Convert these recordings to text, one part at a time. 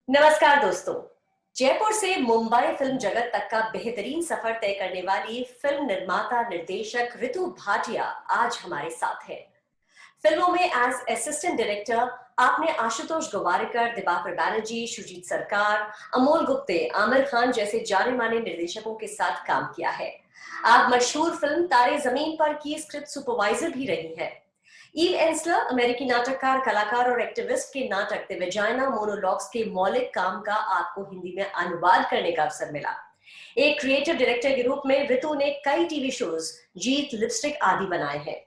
नमस्कार दोस्तों। जयपुर से मुंबई फिल्म जगत तक का बेहतरीन सफर तय करने वाली फिल्म निर्माता निर्देशक ऋतु भाटिया आज हमारे साथ है। फिल्मों में एज असिस्टेंट डायरेक्टर आपने आशुतोष गोवारिकर, दिवाकर बैनर्जी, सुजीत सरकार, अमोल गुप्ते, आमिर खान जैसे जाने माने निर्देशकों के साथ काम किया है। आप मशहूर फिल्म तारे जमीन पर की स्क्रिप्ट सुपरवाइजर भी रही हैं। ईव एंसलर, अमेरिकी नाटककार, कलाकार और एक्टिविस्ट के नाटक द वेजाइना मोनोलॉग्स के मौलिक काम का आपको हिंदी में अनुवाद करने का अवसर मिला। एक क्रिएटिव डायरेक्टर के रूप में ऋतु ने कई टीवी शोज, जीत, लिपस्टिक आदि बनाए हैं।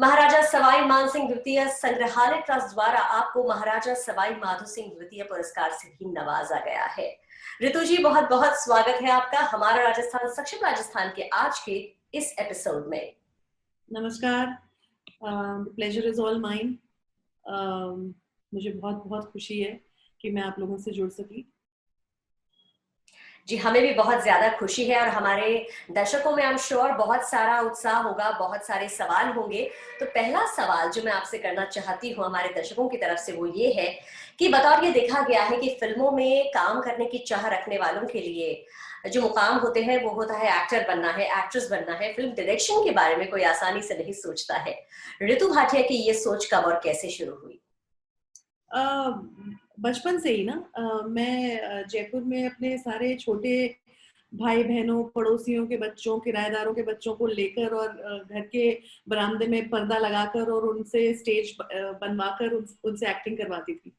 महाराजा सवाई मानसिंह द्वितीय संग्रहालय ट्रस्ट द्वारा आपको महाराजा सवाई माधो सिंह द्वितीय पुरस्कार से भी नवाजा गया है। ऋतु जी, बहुत बहुत स्वागत है आपका हमारा राजस्थान सक्षम राजस्थान के आज के इस एपिसोड में। नमस्कार। Pleasure is all mine. मुझे बहुत बहुत खुशी है कि मैं आप लोगों से जुड़ सकी। जी, हमें भी बहुत ज्यादा खुशी है और हमारे दर्शकों में आई एम श्योर बहुत सारा उत्साह होगा, बहुत सारे सवाल होंगे। तो पहला सवाल जो मैं आपसे करना चाहती हूँ हमारे दर्शकों की तरफ से वो ये है कि बतौर ये देखा गया है कि फिल्मों में काम करने की चाह रखने वालों के लिए जो मुकाम होते हैं वो होता है एक्टर बनना है, एक्ट्रेस बनना है। फिल्म डायरेक्शन के बारे में कोई आसानी से नहीं सोचता है। ऋतु भाटिया की ये सोच कब और कैसे शुरू हुई? बचपन से ही ना। मैं जयपुर में अपने सारे छोटे भाई बहनों, पड़ोसियों के बच्चों, किराएदारों के बच्चों को लेकर और घर के बरामदे में पर्दा लगाकर और उनसे स्टेज बनवाकर उनसे एक्टिंग करवाती थी।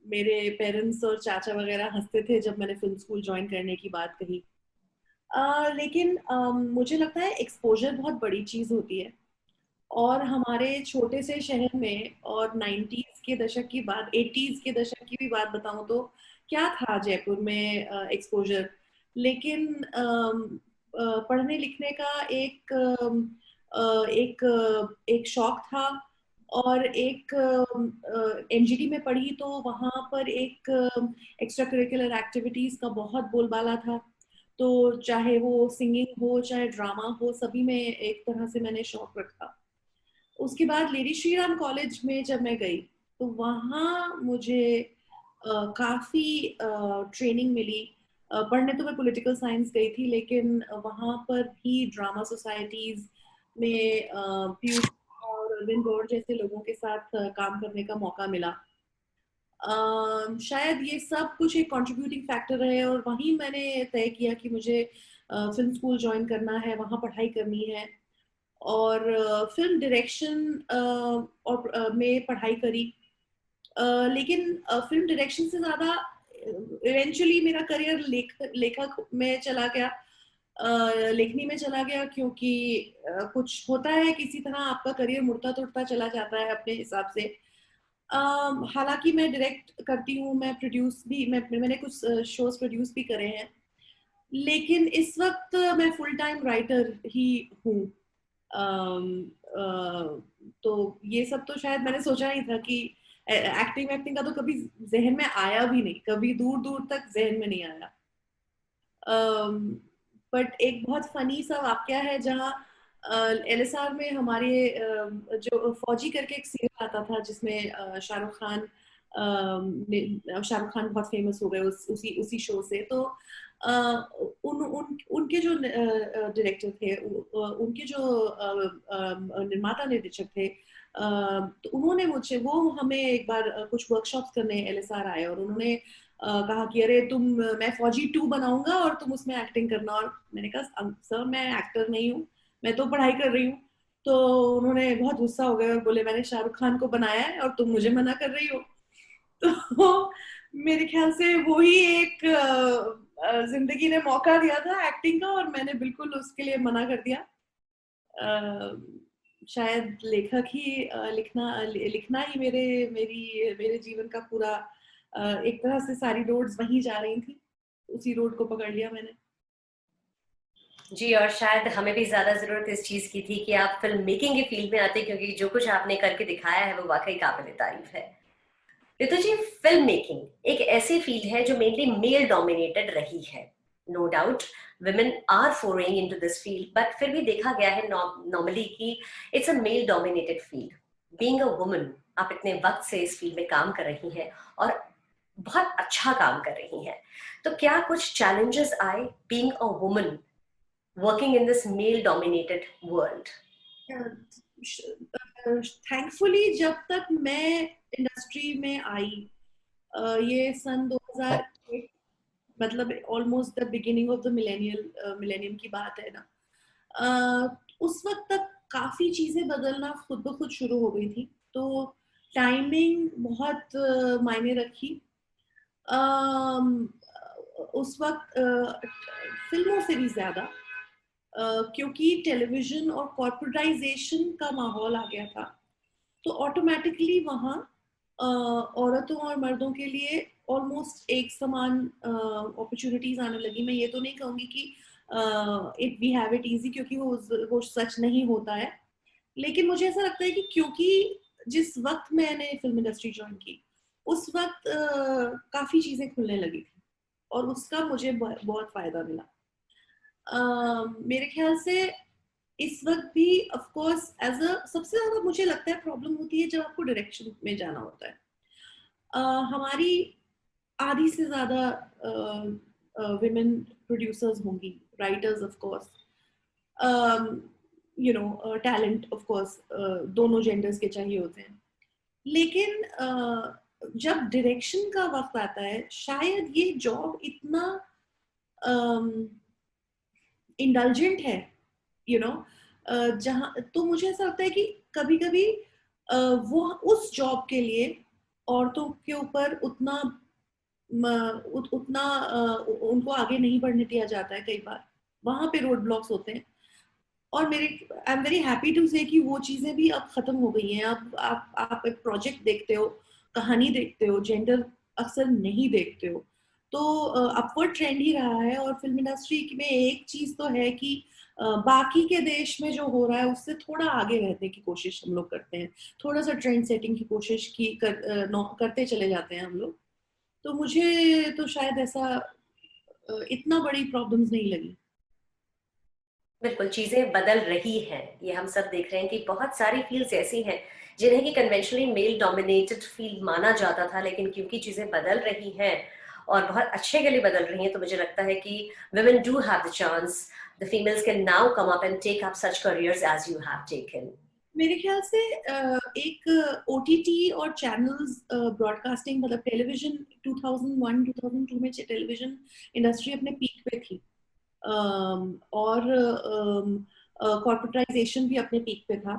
मेरे पेरेंट्स और चाचा वगैरह हंसते थे जब मैंने फिल्म स्कूल ज्वाइन करने की बात कही। लेकिन मुझे लगता है एक्सपोजर बहुत बड़ी चीज होती है। और हमारे छोटे से शहर में, और 90s के दशक की बात, 80s के दशक की भी बात बताऊं तो क्या था जयपुर में एक्सपोजर। लेकिन पढ़ने लिखने का एक शौक था। और एक एनजीटी में पढ़ी तो वहां पर एक एक्स्ट्रा करिकुलर एक्टिविटीज का बहुत बोलबाला था। तो चाहे वो सिंगिंग हो, चाहे ड्रामा हो, सभी में एक तरह से मैंने शौक रखा। उसके बाद लेडी श्री राम कॉलेज में जब मैं गई तो वहाँ मुझे काफी ट्रेनिंग मिली। पढ़ने तो मैं पॉलिटिकल साइंस गई थी, लेकिन वहाँ पर भी ड्रामा सोसाइटीज में पीयूष और अरविंद गौड़ जैसे लोगों के साथ काम करने का मौका मिला। शायद ये सब कुछ एक कंट्रीब्यूटिंग फैक्टर है, और वहीं मैंने तय किया कि मुझे फिल्म स्कूल ज्वाइन करना है, वहाँ पढ़ाई करनी है। और फिल्म डायरेक्शन और में पढ़ाई करी। लेकिन फिल्म डायरेक्शन से ज्यादा इवेंचुअली मेरा करियर लेखक में चला गया, लेखनी में चला गया, क्योंकि कुछ होता है किसी तरह आपका करियर मुड़ता तुड़ता चला जाता है अपने हिसाब से। हालांकि मैं डायरेक्ट करती हूँ, मैं प्रोड्यूस भी, मैंने कुछ शोज प्रोड्यूस भी करे हैं, लेकिन इस वक्त मैं फुल टाइम राइटर ही हूँ। तो ये सब तो शायद मैंने सोचा नहीं था कि एक्टिंग एक्टिंग का तो कभी जहन में आया भी नहीं, कभी दूर दूर तक जहन में नहीं आया। बट एक बहुत फनी सा वाक्या है, जहाँ एलएसआर में हमारे जो फौजी करके एक सीरियल आता था जिसमें शाहरुख खान बहुत फेमस हो गए उसी शो से। तो उनके जो डायरेक्टर थे, उनके जो निर्माता निर्देशक थे, तो उन्होंने मुझे, वो हमें एक बार कुछ वर्कशॉप्स करने एलएसआर आए, और उन्होंने कहा कि अरे मैं फौजी 2 बनाऊंगा और तुम उसमें एक्टिंग करना। और मैंने कहा सर, मैं एक्टर नहीं हूँ, मैं तो पढ़ाई कर रही हूँ। तो उन्होंने बहुत गुस्सा हो गए और बोले मैंने शाहरुख खान को बनाया है और तुम मुझे मना कर रही हो। तो मेरे ख्याल से वही एक जिंदगी ने मौका दिया था एक्टिंग का, और मैंने बिल्कुल उसके लिए मना कर दिया। शायद लेखक ही लिखना ही मेरे जीवन का पूरा, एक तरह से सारी रोड्स वहीं जा रही थी, उसी रोड को पकड़ लिया मैंने। जी, और शायद हमें भी ज्यादा जरूरत इस चीज की थी कि आप फिल्म मेकिंग की फील्ड में आते, क्योंकि जो कुछ आपने करके दिखाया है वो वाकई काबिल तारीफ है। ऋतु जी, फिल्म मेकिंग एक ऐसी फील्ड है जो मेनली मेल डोमिनेटेड रही है। No doubt women are foraying into this field, but फिर भी देखा गया है नॉर्मली कि it's a male dominated field. Being a woman, आप इतने वक्त से इस फील्ड में काम कर रही हैं और बहुत अच्छा काम कर रही हैं, तो क्या कुछ चैलेंजेस आए being a woman working in this male dominated world? Thankfully जब तक मैं इंडस्ट्री में आई, ये सन 2001, मतलब almost the beginning of the millennium की बात है ना। उस वक्त तक काफी चीजें बदलना खुद ब खुद शुरू हो गई थी, तो टाइमिंग बहुत मायने रखी। अम, उस वक्त फिल्मों से भी ज्यादा, क्योंकि टेलीविजन और कॉर्पोरेटाइजेशन का माहौल आ गया था, तो ऑटोमेटिकली वहाँ औरतों और मर्दों के लिए ऑलमोस्ट एक समान अपॉर्चुनिटीज आने लगी। मैं ये तो नहीं कहूँगी कि it we have it easy, क्योंकि वो सच नहीं होता है, लेकिन मुझे ऐसा लगता है कि क्योंकि जिस वक्त मैंने फिल्म इंडस्ट्री ज्वाइन की, उस वक्त काफी चीजें खुलने लगी थी और उसका मुझे बहुत फायदा मिला। मेरे ख्याल से इस वक्त भी ऑफ कोर्स एज अ सबसे ज्यादा मुझे लगता है प्रॉब्लम होती है जब आपको डायरेक्शन में जाना होता है। हमारी आधी से ज्यादा विमेन प्रोड्यूसर्स होंगी, writers of course, you know talent of course दोनों जेंडर्स के चाहिए होते हैं, लेकिन जब डायरेक्शन का वक्त आता है शायद ये जॉब इतना इंडल्जेंट है, यू नो, जहाँ तो मुझे ऐसा लगता है कि कभी कभी वो उस जॉब के लिए औरतों के ऊपर उतना उतना उनको आगे नहीं बढ़ने दिया जाता है। कई बार वहां पे रोड ब्लॉक्स होते हैं, और मेरे I am very happy to say कि वो चीजें भी अब खत्म हो गई हैं। अब आप एक प्रोजेक्ट देखते हो, कहानी देखते हो, जेंडर अक्सर नहीं देखते हो, तो अपवर्ड ट्रेंड ही रहा है। और फिल्म इंडस्ट्री में एक चीज तो है कि बाकी के देश में जो हो रहा है उससे थोड़ा आगे रहने की कोशिश हम लोग करते हैं, थोड़ा सा ट्रेंड सेटिंग की कोशिश करते चले जाते हैं हम लोग। तो मुझे तो शायद ऐसा इतना बड़ी प्रॉब्लम्स नहीं लगी। बिल्कुल, चीजें बदल रही हैं, ये हम सब देख रहे हैं कि बहुत सारी फील्ड्स ऐसी हैं जिन्हें कि कन्वेंशनली मेल डोमिनेटेड फील्ड माना जाता था, लेकिन क्योंकि चीजें बदल रही हैं और बहुत अच्छे के लिए बदल रही हैं, तो मुझे लगता है कि women do have the chance, the females can now come up and take up such careers as you have taken. मेरे ख्याल से एक ओटीटी और चैनल्स ब्रॉडकास्टिंग, मतलब टेलीविजन 2001-2002 में टेलीविजन इंडस्ट्री अपने पीक पे थी, और कॉर्पोरेटाइजेशन भी अपने पीक पे था।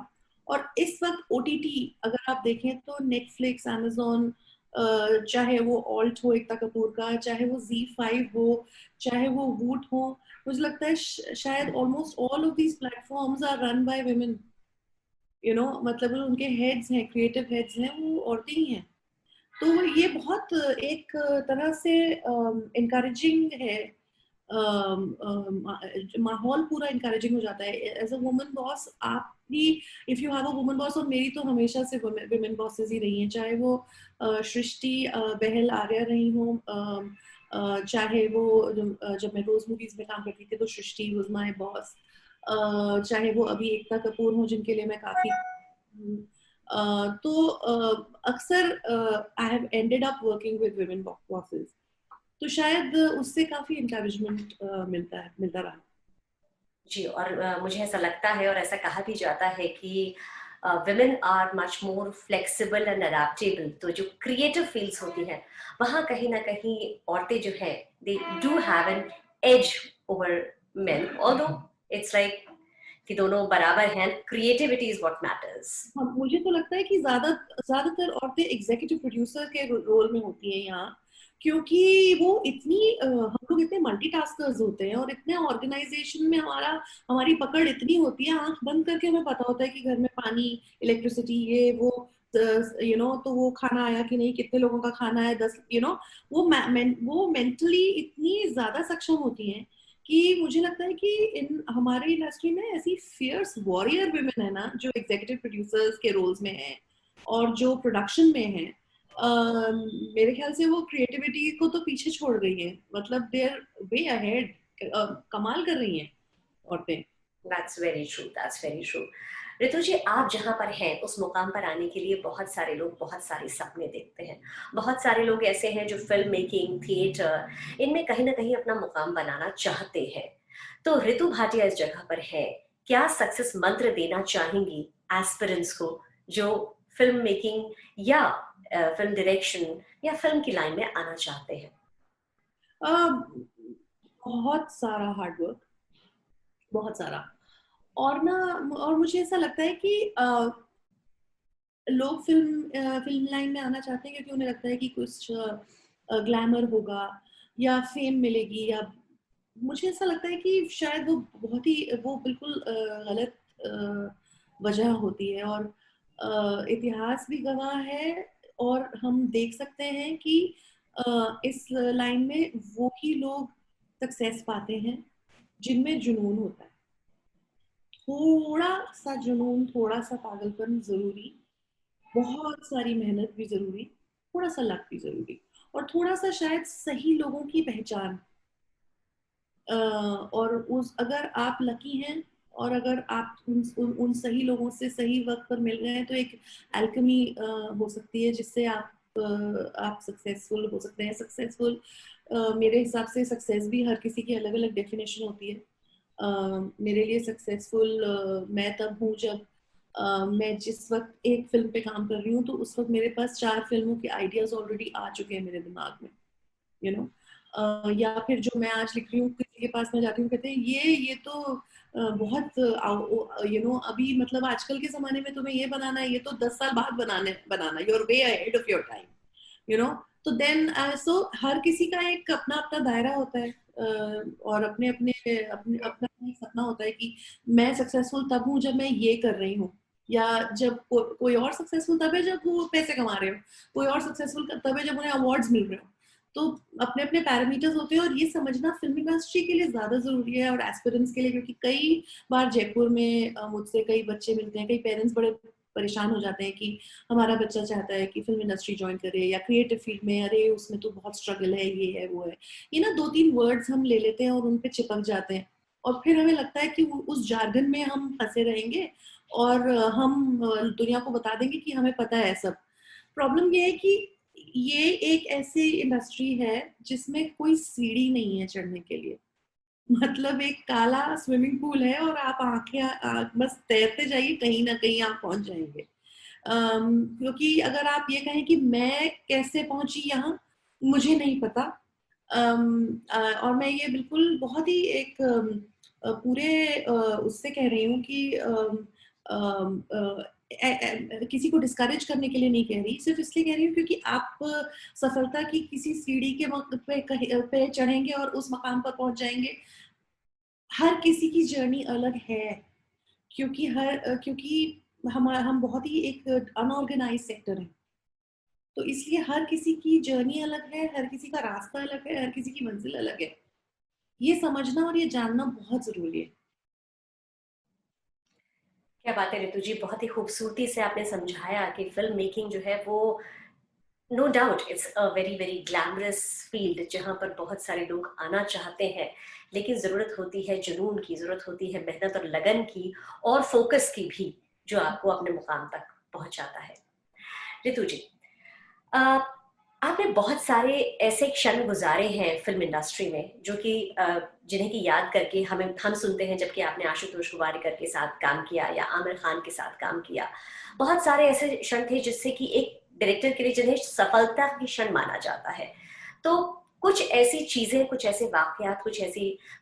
और इस वक्त ओटीटी अगर आप देखें तो नेटफ्लिक्स, amazon, चाहे वो ऑल्ट हो एकता कपूर का, चाहे वो Z5 हो, चाहे वो वूट हो, मुझे लगता है शायद almost all of these platforms are run by women, you know, मतलब उनके हेड्स हैं, क्रिएटिव हेड्स हैं, वो औरतें ही हैं। तो ये बहुत एक तरह से इनकरेजिंग है, माहौल पूरा इनकरेजिंग हो जाता है एज अ वुमन बॉस। आप भी if you have a woman boss, और मेरी तो हमेशा से वुमेन बॉसेस ही रही हैं, चाहे वो सृष्टि बहल आर्या रही हो, चाहे वो जब मैं रोज मूवीज में काम करती थी तो सृष्टि वाज माय बॉस, चाहे वो अभी एकता कपूर हो जिनके लिए मैं काफी तो अक्सर I have ended up working with women bosses, तो शायद उससे काफी इंकरेजमेंट मिलता रहा। जी, और मुझे ऐसा लगता है और ऐसा कहा भी जाता है कि women are much more flexible and adaptable, तो जो क्रिएटिव फील्ड्स होती हैं वहाँ कहीं ना कहीं औरतें जो हैं they do have an edge over men, although it's like कि दोनों बराबर हैं, creativity is what matters. हाँ, मुझे तो लगता है कि ज्यादातर औरतें एग्जीक्यूटिव प्रोड्यूसर के रोल में होती हैं यहाँ, क्योंकि वो हम लोग इतने मल्टीटास्कर्स होते हैं और इतने ऑर्गेनाइजेशन में हमारी पकड़ इतनी होती है, आंख बंद करके हमें पता होता है कि घर में पानी, इलेक्ट्रिसिटी, ये वो, यू नो, तो वो खाना आया कि नहीं, कितने लोगों का खाना है, 10, यू नो, वो मेंटली इतनी ज्यादा सक्षम होती हैं कि मुझे लगता है कि इन हमारे इंडस्ट्री में ऐसी फियर्स वॉरियर वुमेन है ना, जो एग्जीक्यूटिव प्रोड्यूसर्स के रोल्स में हैं और जो प्रोडक्शन में हैं, मेरे ख्याल से वो क्रिएटिविटी को तो पीछे छोड़ गई है, मतलब दे आर वे अहेड, कमाल कर रही हैं औरतें। That's very true, that's very true. ऋतु जी, आप जहाँ पर हैं उस मुकाम पर आने के लिए बहुत सारे लोग बहुत सारे सपने देखते हैं। बहुत सारे लोग ऐसे हैं जो फ़िल्म मेकिंग, थिएटर इनमें कहीं न कहीं अपना मुकाम बनाना चाहते हैं। तो ऋतु भाटिया इस जगह पर है। क्या सक्सेस मंत्र देना चाहेंगी एस्पिरेंट्स को जो फ़िल्म मेकिंग या फ़िल्म डायरेक्शन या फ़िल्म की लाइन में आना चाहते हैं? अ, बहुत सारा हार्ड वर्क, बहुत सारा। और ना, और मुझे ऐसा लगता है कि लोग फिल्म लाइन में आना चाहते हैं क्योंकि उन्हें लगता है कि कुछ ग्लैमर होगा या फेम मिलेगी, या मुझे ऐसा लगता है कि शायद वो बिल्कुल गलत वजह होती है। और इतिहास भी गवाह है, और हम देख सकते हैं कि इस लाइन में वो ही लोग सक्सेस पाते हैं जिनमें जुनून होता है। थोड़ा सा जुनून, थोड़ा सा पागलपन जरूरी, बहुत सारी मेहनत भी जरूरी, थोड़ा सा लक भी जरूरी, और थोड़ा सा शायद सही लोगों की पहचान। और उस अगर आप लकी हैं, और अगर आप उन सही लोगों से सही वक्त पर मिल गए हैं, तो एक एल्केमी हो सकती है जिससे आप सक्सेसफुल हो सकते हैं। सक्सेसफुल, मेरे हिसाब से सक्सेस भी हर किसी की अलग अलग डेफिनेशन होती है। मेरे लिए सक्सेसफुल मैं तब हूँ जब मैं जिस वक्त एक फिल्म पे काम कर रही हूँ, तो उस वक्त मेरे पास 4 फिल्मों के आइडियाज ऑलरेडी आ चुके हैं मेरे दिमाग में, यू नो। या फिर जो मैं आज लिख रही हूँ, किसी के पास मैं जाती हूँ, कहते हैं ये तो बहुत अभी मतलब आजकल के जमाने में तुम्हें ये बनाना है, ये तो 10 साल बाद बनाना, your way ahead of your time, you know. तो देन सो हर किसी का एक अपना अपना दायरा होता है, और अपने अपने अपने अपना अपना एक सपना होता है कि मैं सक्सेसफुल तब हूँ जब मैं ये कर रही हूँ, या जब कोई और सक्सेसफुल तब है जब वो पैसे कमा रहे हो, कोई और सक्सेसफुल तब है जब उन्हें अवार्ड्स मिल रहे हो। तो अपने अपने पैरामीटर्स होते हैं, और ये समझना फिल्म इंडस्ट्री के लिए ज्यादा जरूरी है और एस्पिरेंट्स के लिए, क्योंकि कई बार जयपुर में मुझसे कई बच्चे मिलते हैं, कई पेरेंट्स बड़े परेशान हो जाते हैं कि हमारा बच्चा चाहता है कि फिल्म इंडस्ट्री ज्वाइन करे या क्रिएटिव फील्ड में, अरे उसमें तो बहुत स्ट्रगल है, ये है वो है। ये ना 2-3 वर्ड्स हम ले लेते हैं और उन पे चिपक जाते हैं, और फिर हमें लगता है कि उस जार्गन में हम फंसे रहेंगे, और हम दुनिया को बता देंगे कि हमें पता है सब। प्रॉब्लम ये है कि ये एक ऐसी इंडस्ट्री है जिसमें कोई सीढ़ी नहीं है चढ़ने के लिए। मतलब एक काला स्विमिंग पूल है, और आप बस तैरते जाइए, कहीं ना कहीं आप पहुंच जाएंगे। क्योंकि अगर आप ये कहें कि मैं कैसे पहुंची यहाँ, मुझे नहीं पता। और मैं ये बिल्कुल बहुत ही एक पूरे उससे कह रही हूँ कि किसी को डिस्करेज करने के लिए नहीं कह रही, सिर्फ इसलिए कह रही हूँ क्योंकि आप सफलता की किसी सीढ़ी के पे चढ़ेंगे और उस मकाम पर पहुंच जाएंगे। हर किसी की जर्नी अलग है, क्योंकि हम बहुत ही एक अनऑर्गेनाइज सेक्टर है, तो इसलिए हर किसी की जर्नी अलग है, हर किसी का रास्ता अलग है, हर किसी की मंजिल अलग है। ये समझना और ये जानना बहुत जरूरी है। क्या बात है ऋतु जी, बहुत ही खूबसूरती से आपने समझाया कि फ़िल्म मेकिंग जो है वो no doubt it's a very very glamorous field जहाँ पर बहुत सारे लोग आना चाहते हैं, लेकिन ज़रूरत होती है जुनून की, ज़रूरत होती है मेहनत और लगन की और फोकस की भी, जो आपको अपने मुकाम तक पहुंचाता है। ऋतु जी, अ, आपने बहुत सारे ऐसे क्षण गुजारे हैं फिल्म इंडस्ट्री में जो कि जिन्हें की याद करके हम सुनते हैं, जबकि आपने आशुतोष गोवारिकर के साथ काम किया या आमिर खान के साथ काम किया। बहुत सारे ऐसे क्षण थे जिससे कि एक डायरेक्टर के लिए जिन्हें सफलता की क्षण माना जाता है। तो कुछ ऐसी चीजें, कुछ ऐसे वाकयात,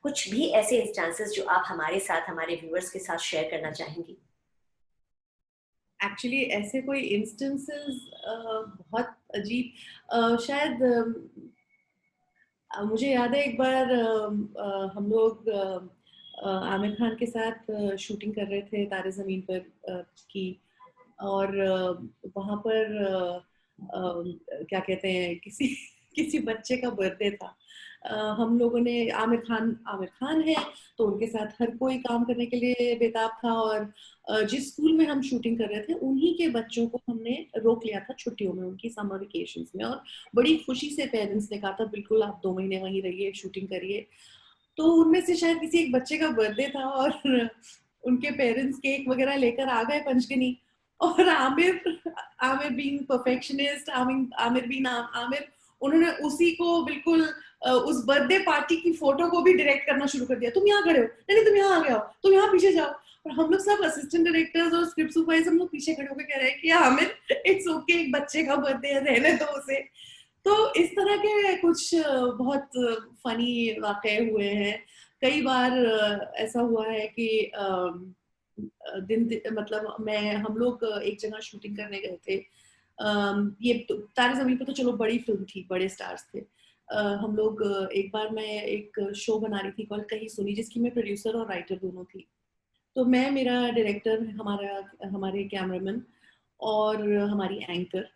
कुछ भी ऐसे इंस्टांसेस जो आप हमारे साथ, हमारे व्यूअर्स के साथ शेयर करना चाहेंगी? एक्चुअली ऐसे कोई इंस्टेंसेस बहुत अजीब, शायद मुझे याद है एक बार हम लोग आमिर खान के साथ शूटिंग कर रहे थे तारे जमीन पर की। और वहां पर क्या कहते हैं, किसी किसी बच्चे का बर्थडे था। हम लोगों ने, आमिर खान है तो उनके साथ हर कोई काम करने के लिए बेताब था, और जिस स्कूल में हम शूटिंग कर रहे थे उन्हीं के बच्चों को हमने रोक लिया था छुट्टियों में, उनकी समर वेकेशंस में, और बड़ी खुशी से पेरेंट्स ने कहा था बिल्कुल आप 2 महीने वहीं रहिए, शूटिंग करिए। तो उनमें से शायद किसी एक बच्चे का बर्थडे था, और उनके पेरेंट्स केक वगैरह लेकर आ गए पंचगनी, और Aamir Aamir being perfectionist, Aamir being Aamir, उन्होंने उसी को बिल्कुल उस बर्थडे पार्टी की फोटो को भी डायरेक्ट करना शुरू कर दिया। तुम यहाँ खड़े हो, नहीं तुम यहाँ आ गए हो, तुम यहाँ पीछे जाओ। और हम लोग सब असिस्टेंट डायरेक्टर्स और स्क्रिप्ट सुपरवाइजर हम लोग पीछे खड़े होकर कह रहे हैं कि आमिर इट्स ओके, एक बच्चे का बर्थडे है, रहने दो उसे। तो इस तरह के कुछ बहुत फनी वाकये हुए हैं। कई बार ऐसा हुआ है कि मतलब हम लोग एक जगह शूटिंग करने गए थे। ये तारे जमीन पर तो चलो बड़ी फिल्म थी, बड़े स्टार्स थे। हम लोग एक बार मैं एक शो बना रही थी कॉल कहीं सुनी, जिसकी मैं प्रोड्यूसर और राइटर दोनों थी। तो मैं, मेरा डायरेक्टर, हमारे कैमरामैन और हमारी एंकर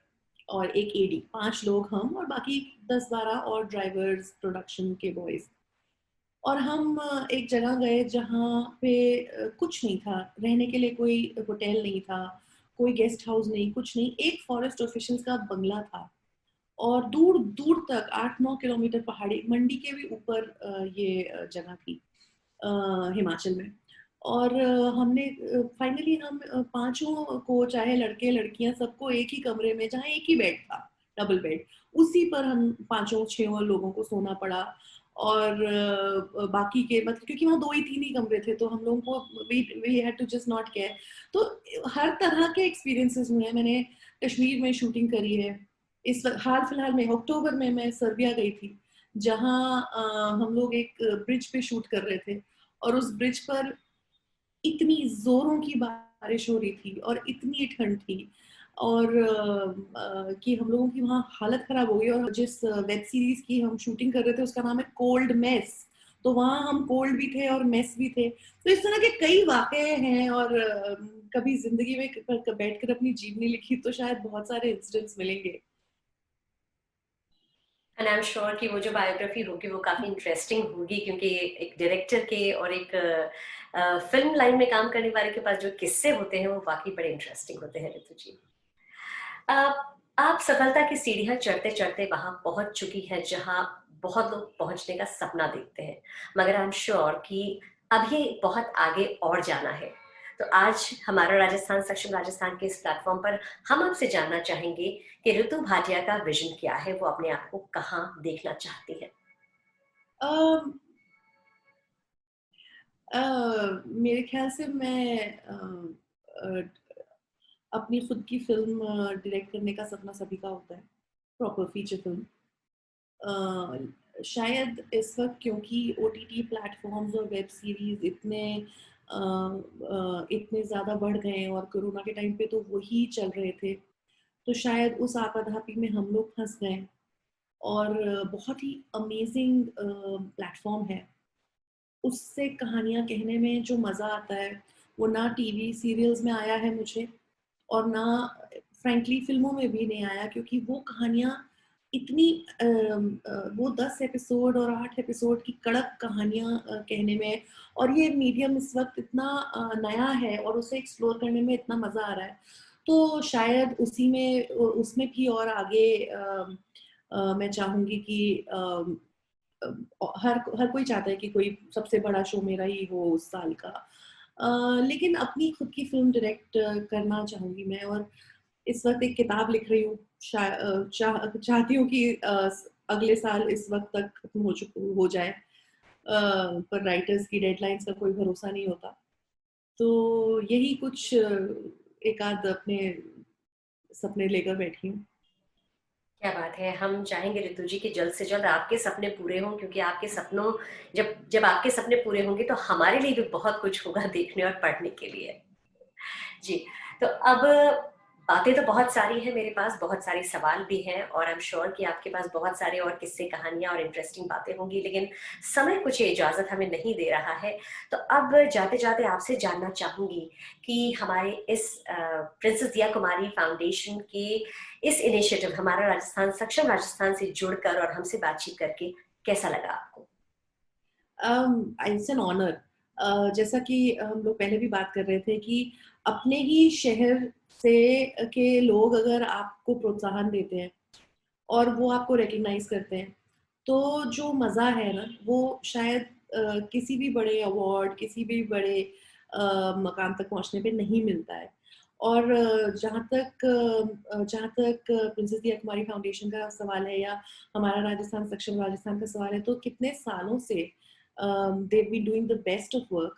और एक एडी, 5 लोग हम, और बाकी 10-12 और ड्राइवर्स, प्रोडक्शन के बॉयज। और हम एक जगह गए जहाँ पे कुछ नहीं था रहने के लिए, कोई होटल नहीं था, कोई गेस्ट हाउस नहीं, कुछ नहीं, एक फॉरेस्ट ऑफिशियल्स का बंगला था। और दूर दूर तक 8-9 किलोमीटर पहाड़ी, मंडी के भी ऊपर ये जगह थी हिमाचल में। और हमने फाइनली हम पांचों को, चाहे लड़के लड़कियां, सबको एक ही कमरे में, जहाँ एक ही बेड था, डबल बेड, उसी पर हम पांचों 6 लोगों को सोना पड़ा। और बाकी के मतलब, क्योंकि वहाँ 2 ही 3 ही कमरे थे, तो हम लोगों को we had to just not care. तो हर तरह के एक्सपीरियंसेस हुए हैं। मैंने कश्मीर में शूटिंग करी है। इस हाल फिलहाल में अक्टूबर में मैं सर्बिया गई थी, जहाँ हम लोग एक ब्रिज पे शूट कर रहे थे। और उस ब्रिज पर इतनी जोरों की बारिश हो रही थी और इतनी ठंड थी, और कि हम लोगों की वहाँ हालत खराब हो गई। और जिस वेब सीरीज की हम शूटिंग कर रहे थे उसका नाम है कोल्ड मेस, तो वहाँ हम कोल्ड भी थे और मेस भी थे। तो इस तरह के कई वाकये हैं। और कभी जिंदगी में बैठकर अपनी जीवनी लिखी तो शायद बहुत सारे इंसिडेंट्स मिलेंगे। एंड आई एम श्योर कि वो जो बायोग्राफी होगी वो काफी इंटरेस्टिंग होगी, क्योंकि एक डायरेक्टर के और एक फिल्म लाइन में काम करने वाले के पास जो किस्से होते हैं वो वाकई बड़े इंटरेस्टिंग होते हैं। ऋतु जी, आप सफलता की सीढ़ियां चढ़ते चढ़ते वहां पहुंच चुकी है जहां बहुत लोग पहुंचने का सपना देखते हैं, मगर आई एम श्योर कि अभी बहुत आगे और जाना है। तो आज हमारा राजस्थान सक्षम राजस्थान के इस प्लेटफॉर्म पर हम आपसे जानना चाहेंगे कि ऋतु भाटिया का विजन क्या है, वो अपने आप को कहाँ देखना चाहती है। अम, मेरे ख्याल से मैं अपनी खुद की फिल्म डायरेक्ट करने का सपना सभी का होता है, प्रॉपर फीचर फिल्म। शायद इस वक्त क्योंकि ओटीटी प्लेटफॉर्म्स और वेब सीरीज इतने ज़्यादा बढ़ गए हैं, और कोरोना के टाइम पे तो वही चल रहे थे, तो शायद उस आपाधापी में हम लोग फंस गए। और बहुत ही अमेजिंग प्लेटफॉर्म है। उससे कहानियाँ कहने में जो मज़ा आता है वो ना टीवी सीरियल्स में आया है मुझे, और ना फ्रैंकली फिल्मों में भी नहीं आया, क्योंकि वो कहानियाँ इतनी वो 10 एपिसोड और 8 एपिसोड की कड़क कहानियाँ कहने में, और ये मीडियम इस वक्त इतना नया है और उसे एक्सप्लोर करने में इतना मज़ा आ रहा है। तो शायद उसी में, उसमें भी और आगे मैं चाहूँगी कि हर हर कोई चाहता है कि कोई सबसे बड़ा शो मेरा ही हो उस साल का। लेकिन अपनी खुद की फिल्म डायरेक्ट करना चाहूँगी मैं। और इस वक्त एक किताब लिख रही हूँ, चाहती हूँ कि अगले साल इस वक्त तक खत्म हो जाए। पर राइटर्स की डेडलाइंस का कोई भरोसा नहीं होता। तो यही कुछ एक आध अपने सपने लेकर बैठी हूँ। क्या बात है, हम चाहेंगे ऋतु जी कि जल्द से जल्द आपके सपने पूरे हों, क्योंकि आपके सपनों, जब जब आपके सपने पूरे होंगे तो हमारे लिए भी बहुत कुछ होगा देखने और पढ़ने के लिए। जी, तो अब बातें तो बहुत सारी हैं मेरे पास, बहुत सारे सवाल भी हैं, और आई एम श्योर कि आपके पास बहुत सारे और किस्से, कहानियां और इंटरेस्टिंग बातें होंगी, लेकिन समय कुछ इजाजत हमें नहीं दे रहा है। तो अब जाते जाते आपसे जानना चाहूंगी कि हमारे इस प्रिंसेस दिया कुमारी फाउंडेशन के इस इनिशिएटिव, हमारा राजस्थान सक्षम राजस्थान से जुड़कर और हमसे बातचीत करके कैसा लगा आपको? It's an honour. जैसा कि हम लोग पहले भी बात कर रहे थे कि अपने ही शहर से के लोग अगर आपको प्रोत्साहन देते हैं और वो आपको रिकग्नाइज करते हैं, तो जो मज़ा है ना, वो शायद किसी भी बड़े अवार्ड, किसी भी बड़े मकाम तक पहुंचने पे नहीं मिलता है। और जहाँ तक प्रिंसेस दिया कुमारी फाउंडेशन का सवाल है या हमारा राजस्थान सक्षम राजस्थान का सवाल है, तो कितने सालों से दे be doing the best of work.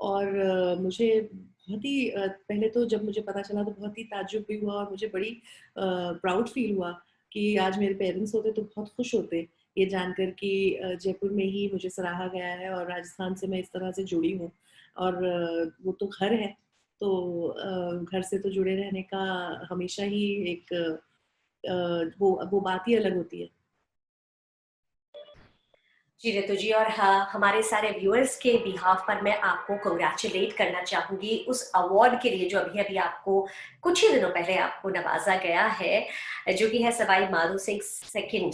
और मुझे बहुत ही पहले तो जब मुझे पता चला तो बहुत ही ताज्जुब भी हुआ और मुझे बड़ी प्राउड फील हुआ कि आज मेरे पेरेंट्स होते तो बहुत खुश होते ये जानकर कि जयपुर में ही मुझे सराहा गया है और राजस्थान से मैं इस तरह से जुड़ी हूँ। और वो तो घर है, तो घर से तो जुड़े रहने का हमेशा ही एक वो बात ही अलग होती है। जी रितु जी, और हाँ, हमारे सारे व्यूअर्स के बिहाफ पर मैं आपको कंग्रेचुलेट करना चाहूंगी उस अवार्ड के लिए जो अभी अभी आपको कुछ ही दिनों पहले आपको नवाजा गया है, जो कि है सवाई माधो सिंह सेकंड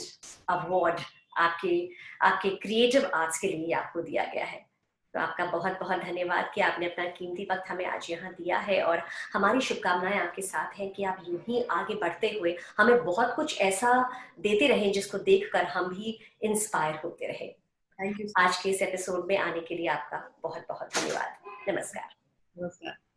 अवार्ड। आपके आपके क्रिएटिव आर्ट्स के लिए आपको दिया गया है। तो आपका बहुत बहुत धन्यवाद कि आपने अपना कीमती वक्त हमें आज यहाँ दिया है, और हमारी शुभकामनाएं आपके साथ हैं कि आप यूं ही आगे बढ़ते हुए हमें बहुत कुछ ऐसा देते रहें जिसको देखकर हम भी इंस्पायर होते रहें। Thank you. आज के इस एपिसोड में आने के लिए आपका बहुत बहुत धन्यवाद। नमस्कार। नमस्कार।